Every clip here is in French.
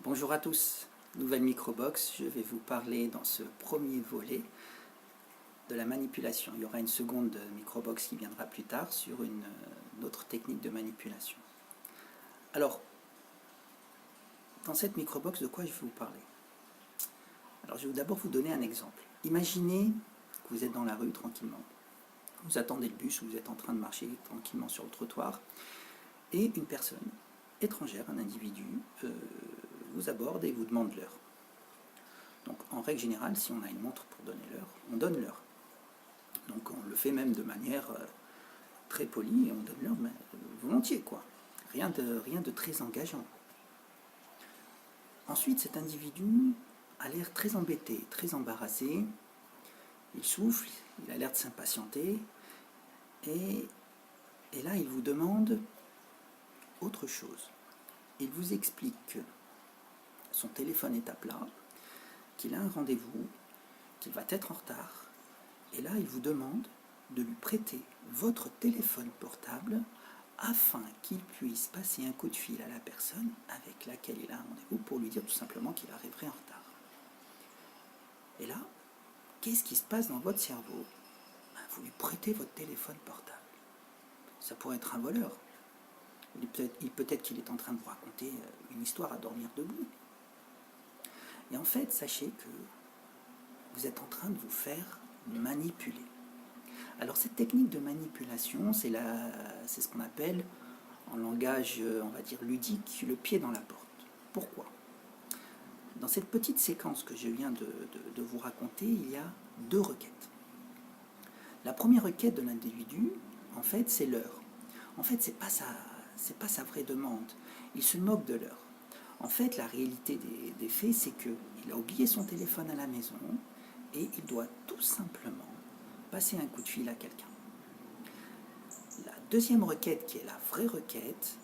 Bonjour à tous, nouvelle microbox, je vais vous parler dans ce premier volet de la manipulation. Il y aura une seconde microbox qui viendra plus tard sur une autre technique de manipulation. Alors, dans cette microbox, de quoi je vais vous parler? Alors, je vais d'abord vous donner un exemple. Imaginez que vous êtes dans la rue tranquillement, vous attendez le bus ou vous êtes en train de marcher tranquillement sur le trottoir et une personne étrangère, un individu, vous aborde et vous demande l'heure. Donc en règle générale, si on a une montre pour donner l'heure, on donne l'heure. Donc on le fait même de manière très polie et on donne l'heure volontiers, quoi. Rien de très engageant. Ensuite, cet individu a l'air très embêté, très embarrassé. Il souffle, il a l'air de s'impatienter. Et là, il vous demande autre chose. Il vous explique que son téléphone est à plat, qu'il a un rendez-vous, qu'il va être en retard. Et là, il vous demande de lui prêter votre téléphone portable afin qu'il puisse passer un coup de fil à la personne avec laquelle il a un rendez-vous pour lui dire tout simplement qu'il arriverait en retard. Et là, qu'est-ce qui se passe dans votre cerveau? Vous lui prêtez votre téléphone portable. Ça pourrait être un voleur. Peut-être qu'il est en train de vous raconter une histoire à dormir debout. Et en fait, sachez que vous êtes en train de vous faire manipuler. Alors cette technique de manipulation, c'est ce qu'on appelle, en langage, on va dire ludique, le pied dans la porte. Pourquoi? Dans cette petite séquence que je viens de vous raconter, il y a deux requêtes. La première requête de l'individu, en fait, c'est l'heure. En fait, c'est pas sa vraie demande. Il se moque de l'heure. En fait, la réalité des faits, c'est qu'il a oublié son téléphone à la maison et il doit tout simplement passer un coup de fil à quelqu'un. La deuxième requête, qui est la vraie requête,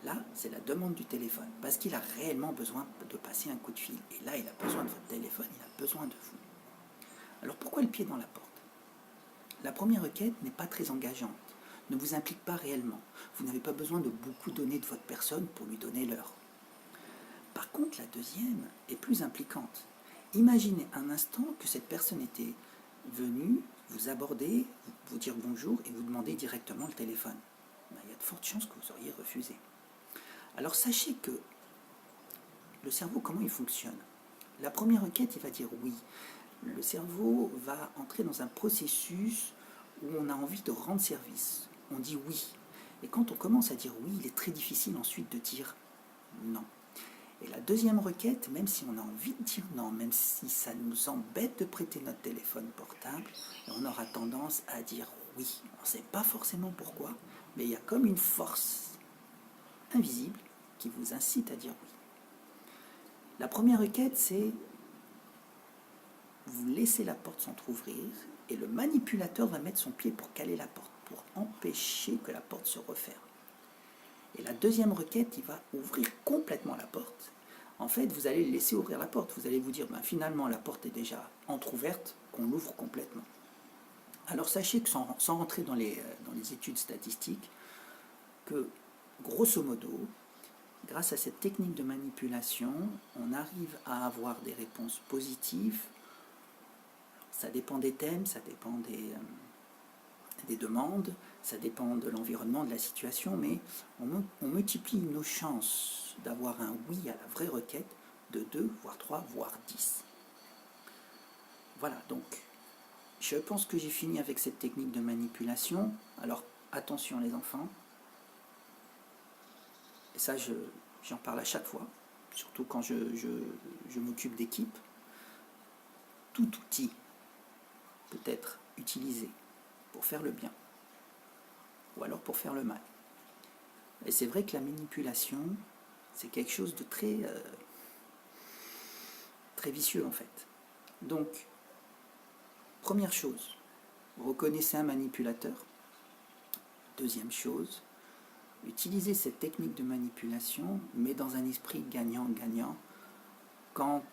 là, c'est la demande du téléphone, parce qu'il a réellement besoin de passer un coup de fil. Et là, il a besoin de votre téléphone, il a besoin de vous. Alors pourquoi le pied dans la porte? La première requête n'est pas très engageante, ne vous implique pas réellement. Vous n'avez pas besoin de beaucoup donner de votre personne pour lui donner l'heure. Par contre, la deuxième est plus impliquante. Imaginez un instant que cette personne était venue vous aborder, vous dire bonjour et vous demander directement le téléphone. Il y a de fortes chances que vous auriez refusé. Alors sachez que le cerveau, comment il fonctionne? La première requête, il va dire oui. Le cerveau va entrer dans un processus où on a envie de rendre service. On dit oui. Et quand on commence à dire oui, il est très difficile ensuite de dire non. Et la deuxième requête, même si on a envie de dire non, même si ça nous embête de prêter notre téléphone portable, on aura tendance à dire oui. On ne sait pas forcément pourquoi, mais il y a comme une force invisible qui vous incite à dire oui. La première requête, c'est vous laissez la porte s'entrouvrir et le manipulateur va mettre son pied pour caler la porte, pour empêcher que la porte se referme. Et la deuxième requête, il va ouvrir complètement la porte. En fait, vous allez le laisser ouvrir la porte. Vous allez vous dire, finalement, la porte est déjà entrouverte, qu'on l'ouvre complètement. Alors sachez que sans rentrer dans les études statistiques, que grosso modo, grâce à cette technique de manipulation, on arrive à avoir des réponses positives. Ça dépend des thèmes, ça dépend des demandes, ça dépend de l'environnement, de la situation, mais on multiplie nos chances d'avoir un oui à la vraie requête de 2, voire 3, voire 10. Voilà, donc je pense que j'ai fini avec cette technique de manipulation. Alors attention les enfants, et ça j'en parle à chaque fois, surtout quand je m'occupe d'équipe. Tout outil peut être utilisé pour faire le bien ou alors pour faire le mal. Et c'est vrai que la manipulation, c'est quelque chose de très vicieux en fait. Donc, première chose, reconnaissez un manipulateur. Deuxième chose, utilisez cette technique de manipulation, mais dans un esprit gagnant-gagnant, quand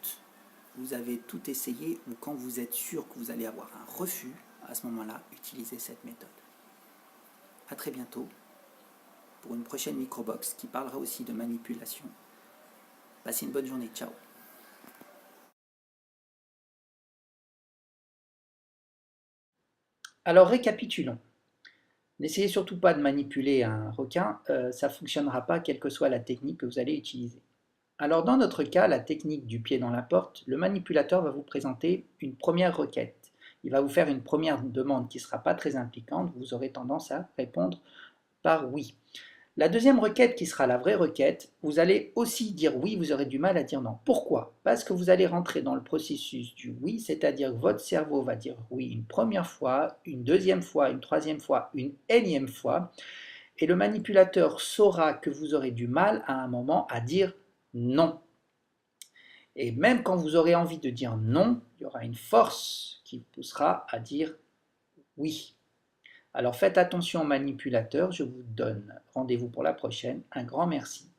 vous avez tout essayé ou quand vous êtes sûr que vous allez avoir un refus, à ce moment-là, utilisez cette méthode. A très bientôt pour une prochaine microbox qui parlera aussi de manipulation. Passez une bonne journée. Ciao. Alors récapitulons. N'essayez surtout pas de manipuler un requin, ça ne fonctionnera pas quelle que soit la technique que vous allez utiliser. Alors dans notre cas, la technique du pied dans la porte, le manipulateur va vous présenter une première requête. Il va vous faire une première demande qui ne sera pas très impliquante, vous aurez tendance à répondre par oui. La deuxième requête qui sera la vraie requête, vous allez aussi dire oui, vous aurez du mal à dire non. Pourquoi? Parce que vous allez rentrer dans le processus du oui, c'est-à-dire que votre cerveau va dire oui une première fois, une deuxième fois, une troisième fois, une énième fois, et le manipulateur saura que vous aurez du mal à un moment à dire non. Et même quand vous aurez envie de dire non, il y aura une force qui vous poussera à dire oui. Alors faites attention aux manipulateurs, je vous donne rendez-vous pour la prochaine. Un grand merci.